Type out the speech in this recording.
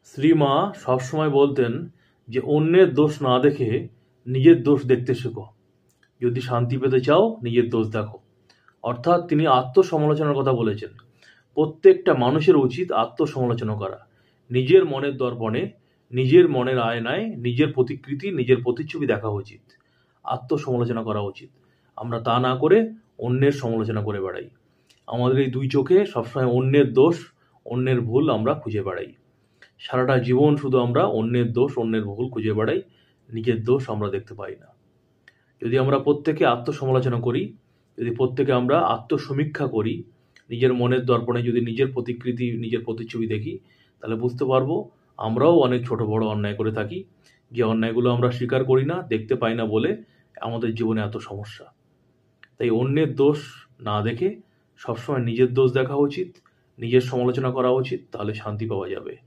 শ্রীমা সবসময় বলতেন যে অন্যের দোষ না দেখে নিজের দোষ দেখতে শেখো। যদি শান্তি পেতে চাও নিজের দোষ দেখো। অর্থাৎ তিনি আত্মসমালোচনার কথা বলেছেন। প্রত্যেকটা মানুষের উচিত আত্মসমালোচনা করা। নিজের মনের দর্পণে, নিজের মনের আয়নায় নিজের প্রতিকৃতি, নিজের প্রতিচ্ছবি দেখা উচিত। আত্মসমালোচনা করা উচিত। আমরা তা না করে অন্যের সমালোচনা করে বেড়াই। আমাদের এই দুই চোখে সবসময় অন্যের দোষ, অন্যের ভুল আমরা খুঁজে বেড়াই। সারাটা জীবন শুধু আমরা অন্যের দোষ, অন্যের ভুল খুঁজে বেড়াই, নিজের দোষ আমরা দেখতে পাই না। যদি আমরা প্রত্যেকে আত্মসমালোচনা করি, যদি প্রত্যেকে আমরা আত্মসমীক্ষা করি, নিজের মনের দর্পণে যদি নিজের প্রতিকৃতি, নিজের প্রতিচ্ছবি দেখি, তাহলে বুঝতে পারবো আমরাও অনেক ছোট বড় অন্যায় করে থাকি। যে অন্যায়গুলো আমরা স্বীকার করি না, দেখতে পাই না বলে আমাদের জীবনে এত সমস্যা। তাই অন্যের দোষ না দেখে সবসময় নিজের দোষ দেখা উচিত, নিজের সমালোচনা করা উচিত, তাহলে শান্তি পাওয়া যাবে।